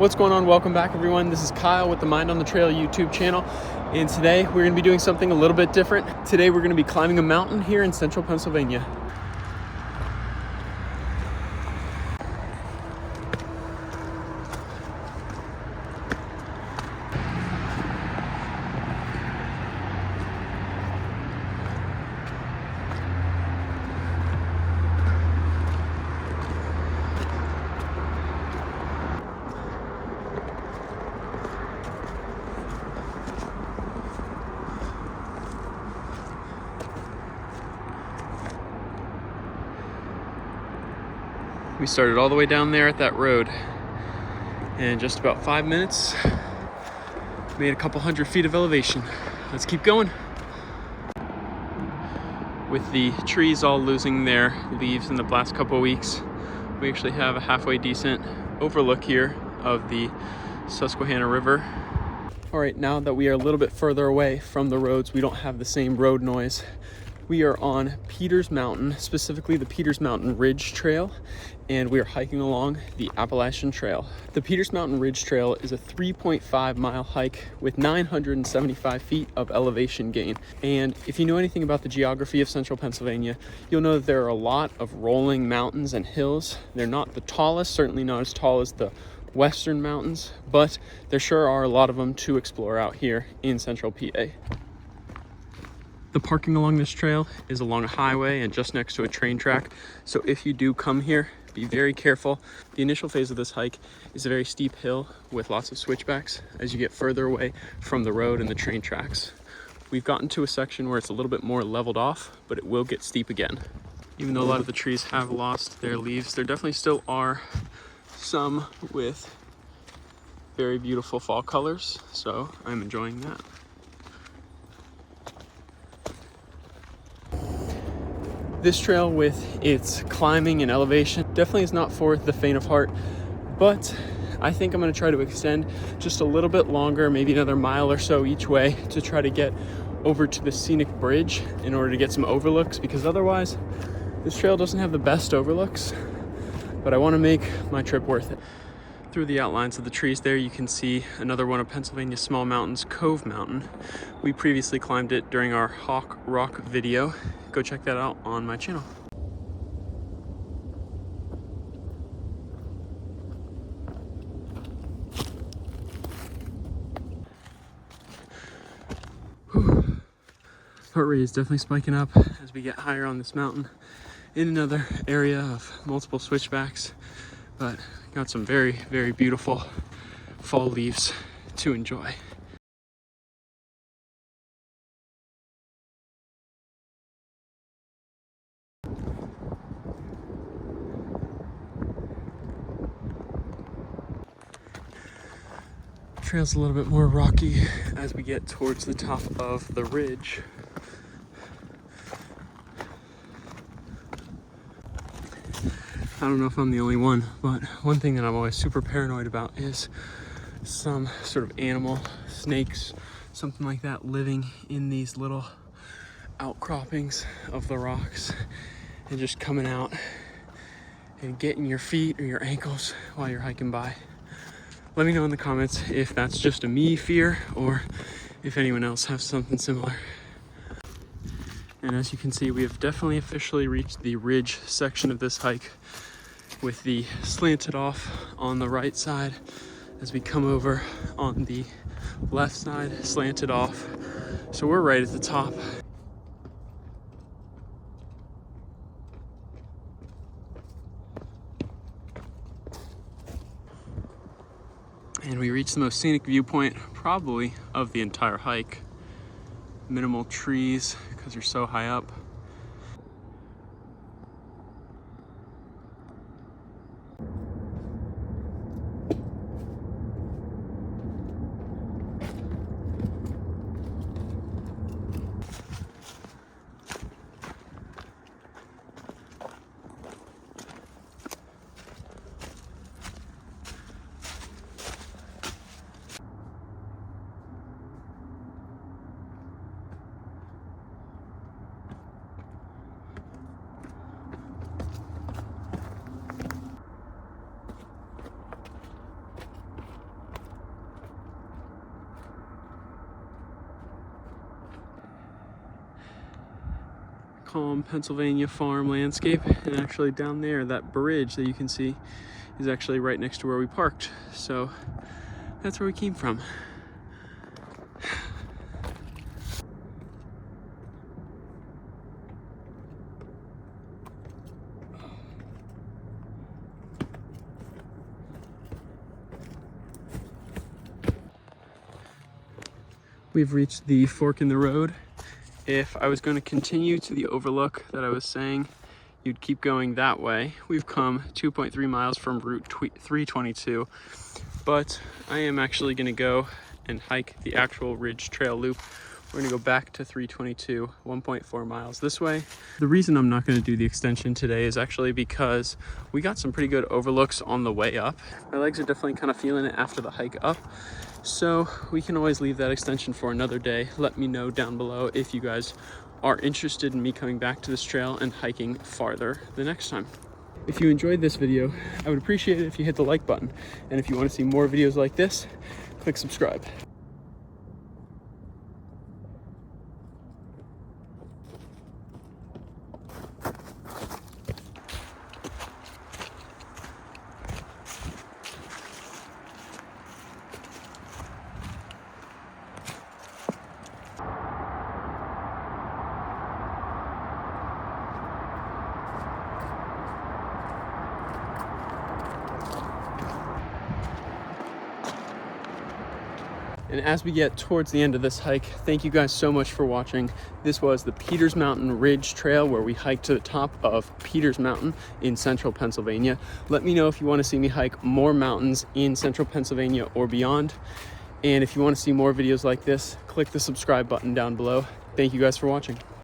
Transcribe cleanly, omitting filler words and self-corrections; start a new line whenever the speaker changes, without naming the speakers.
What's going on? Welcome back, everyone. This is Kyle with the Mind on the Trail YouTube channel, and today we're going to be doing something a little bit different. Today we're going to be climbing a mountain here in central Pennsylvania. We started all the way down there at that road, and in just about 5 minutes, made a couple hundred feet of elevation. Let's keep going. With the trees all losing their leaves in the last couple of weeks, we actually have a halfway decent overlook here of the Susquehanna River. All right, now that we are a little bit further away from the roads, we don't have the same road noise. We are on Peters Mountain, specifically the Peters Mountain Ridge Trail, and we are hiking along the Appalachian Trail. The Peters Mountain Ridge Trail is a 3.5 mile hike with 975 feet of elevation gain. And if you know anything about the geography of central Pennsylvania, you'll know that there are a lot of rolling mountains and hills. They're not the tallest, certainly not as tall as the Western mountains, but there sure are a lot of them to explore out here in central PA. The parking along this trail is along a highway and just next to a train track. So if you do come here, be very careful. The initial phase of this hike is a very steep hill with lots of switchbacks as you get further away from the road and the train tracks. We've gotten to a section where it's a little bit more leveled off, but it will get steep again. Even though a lot of the trees have lost their leaves, there definitely still are some with very beautiful fall colors. So I'm enjoying that. This trail with its climbing and elevation definitely is not for the faint of heart, but I think I'm going to try to extend just a little bit longer, maybe another mile or so each way, to try to get over to the scenic bridge in order to get some overlooks, because otherwise this trail doesn't have the best overlooks, but I want to make my trip worth it. Through the outlines of the trees there, you can see another one of Pennsylvania's small mountains, Cove Mountain. We previously climbed it during our Hawk Rock video. Go check that out on my channel. Whew. Heart rate is definitely spiking up as we get higher on this mountain in another area of multiple switchbacks, but got some very, very beautiful fall leaves to enjoy. Trail's a little bit more rocky as we get towards the top of the ridge. I don't know if I'm the only one, but one thing that I'm always super paranoid about is some sort of animal, snakes, something like that, living in these little outcroppings of the rocks and just coming out and getting your feet or your ankles while you're hiking by. Let me know in the comments if that's just a me fear or if anyone else has something similar. And as you can see, we have definitely officially reached the ridge section of this hike, with the slanted off on the right side as we come over on the left side, slanted off. So we're right at the top. And we reach the most scenic viewpoint probably of the entire hike. Minimal trees because you're so high up. calm Pennsylvania farm landscape. And actually down there, that bridge that you can see is actually right next to where we parked. So that's where we came from. We've reached the fork in the road. If I was going to continue to the overlook that I was saying, you'd keep going that way. We've come 2.3 miles from Route 322, but I am actually going to go and hike the actual Ridge Trail loop. We're going to go back to 322, 1.4 miles this way. The reason I'm not going to do the extension today is actually because we got some pretty good overlooks on the way up. My legs are definitely kind of feeling it after the hike up. So we can always leave that extension for another day. Let me know down below if you guys are interested in me coming back to this trail and hiking farther the next time. If you enjoyed this video, I would appreciate it if you hit the like button. And if you want to see more videos like this, click subscribe. And as we get towards the end of this hike, thank you guys so much for watching. This was the Peters Mountain Ridge Trail, where we hiked to the top of Peters Mountain in central Pennsylvania. Let me know if you want to see me hike more mountains in central Pennsylvania or beyond. And if you want to see more videos like this, click the subscribe button down below. Thank you guys for watching.